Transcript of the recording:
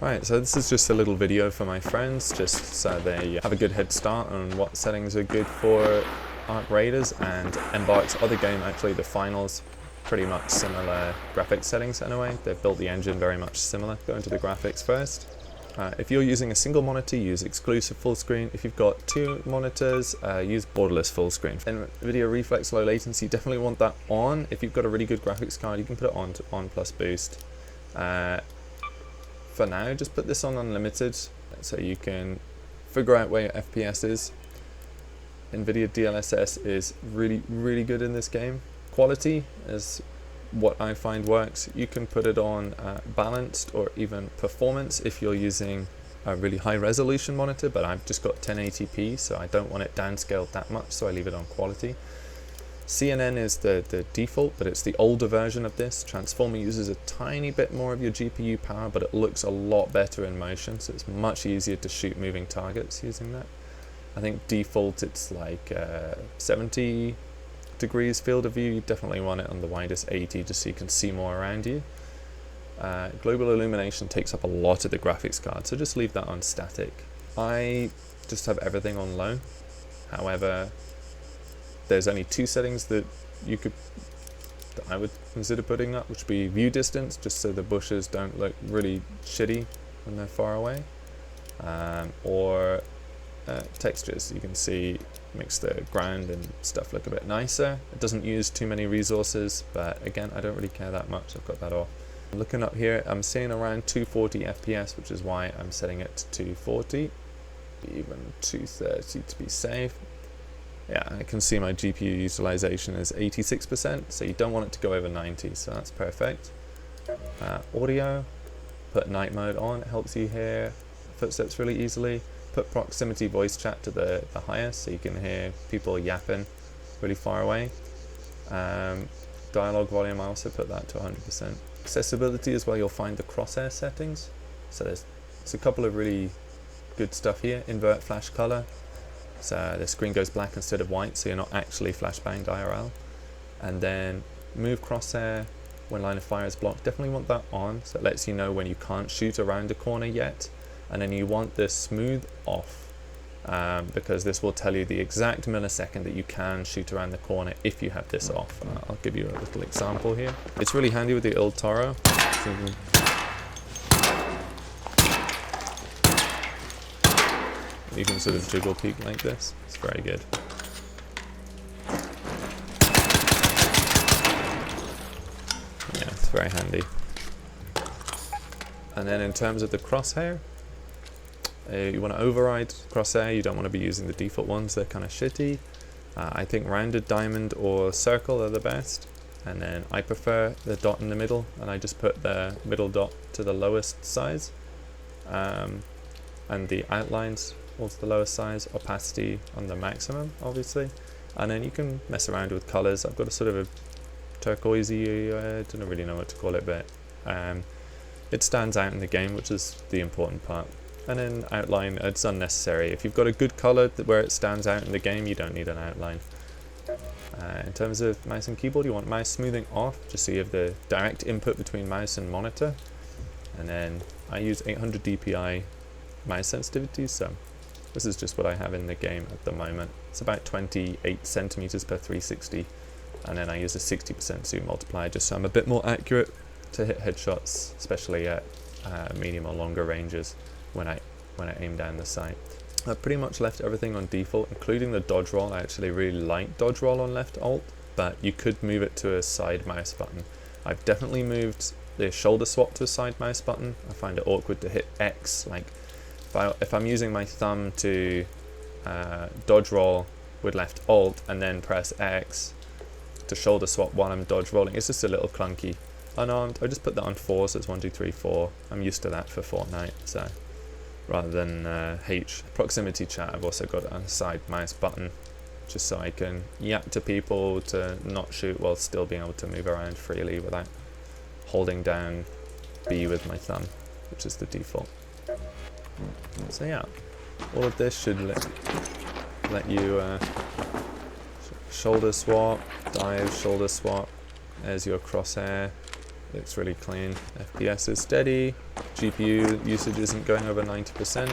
Right, so this is just a little video for my friends, just so they have a good head start on what settings are good for Arc Raiders and Embark's other game. Actually, the finals, pretty much similar graphics settings anyway. They've built the engine very much similar. Go into the graphics first. If you're using a single monitor, use exclusive full screen. If you've got two monitors, use borderless full screen. Nvidia Reflex Low Latency, definitely want that on. If you've got a really good graphics card, you can put it on to on plus boost. For now, just put this on unlimited so you can figure out where your FPS is. Nvidia DLSS is really good in this game. Quality is what I find works. You can put it on balanced or even performance if you're using a really high resolution monitor, but I've just got 1080p, so I don't want it downscaled that much, so I leave it on quality. CNN is the default, but it's the older version of this. Transformer uses a tiny bit more of your GPU power, but it looks a lot better in motion, so it's much easier to shoot moving targets using that. I think default it's like 70 degrees field of view. You definitely want it on the widest 80 just so you can see more around you. Global illumination takes up a lot of the graphics card, so just leave that on static. I just have everything on low. However, there's only two settings that I would consider putting up, which would be view distance, just so the bushes don't look really shitty when they're far away, or textures. You can see makes the ground and stuff look a bit nicer. It doesn't use too many resources, but again, I don't really care that much. I've got that off. Looking up here, I'm seeing around 240 FPS, which is why I'm setting it to 240, even 230 to be safe. Yeah, I can see my GPU utilization is 86%, so you don't want it to go over 90, so that's perfect. Audio, put night mode on, it helps you hear footsteps really easily. Put proximity voice chat to the highest, so you can hear people yapping really far away. Dialogue volume, I also put that to 100%. Accessibility as well, you'll find the crosshair settings. So there's a couple of really good stuff here. Invert flash color. So the screen goes black instead of white, so you're not actually flashbanged IRL. And then move crosshair when line of fire is blocked. Definitely want that on, so it lets you know when you can't shoot around a corner yet. And then you want the smooth off, because this will tell you the exact millisecond that you can shoot around the corner if you have this off. I'll give you a little example here. It's really handy with the Il Toro. You can sort of jiggle peek like this. It's very good. Yeah, it's very handy. And then in terms of the crosshair, you want to override crosshair. You don't want to be using the default ones, they're kind of shitty. I think rounded, diamond or circle are the best. And then I prefer the dot in the middle, and I just put the middle dot to the lowest size. And the outlines also the lowest size, opacity on the maximum obviously, and then you can mess around with colors. I've got a sort of a turquoisey, I don't really know what to call it, but it stands out in the game, which is the important part. And then outline, it's unnecessary. If you've got a good color where it stands out in the game, you don't need an outline. In terms of mouse and keyboard, you want mouse smoothing off, just so you have the direct input between mouse and monitor. And then I use 800 DPI mouse sensitivity, so this is just what I have in the game at the moment. It's about 28 centimeters per 360, and then I use a 60% zoom multiplier just so I'm a bit more accurate to hit headshots, especially at medium or longer ranges when I aim down the sight. I've pretty much left everything on default, including the dodge roll. I actually really like dodge roll on left alt, but you could move it to a side mouse button. I've definitely moved the shoulder swap to a side mouse button. I find it awkward to hit X, like if I'm using my thumb to dodge roll with left alt and then press X to shoulder swap while I'm dodge rolling, it's just a little clunky. Unarmed, I just put that on 4, so it's 1, 2, 3, 4. I'm used to that for Fortnite, so rather than H. Proximity chat, I've also got a side mouse button, just so I can yap to people to not shoot while still being able to move around freely without holding down B with my thumb, which is the default. So yeah, all of this should let you shoulder swap, dive, shoulder swap. There's your crosshair. Looks really clean. FPS is steady. GPU usage isn't going over 90%.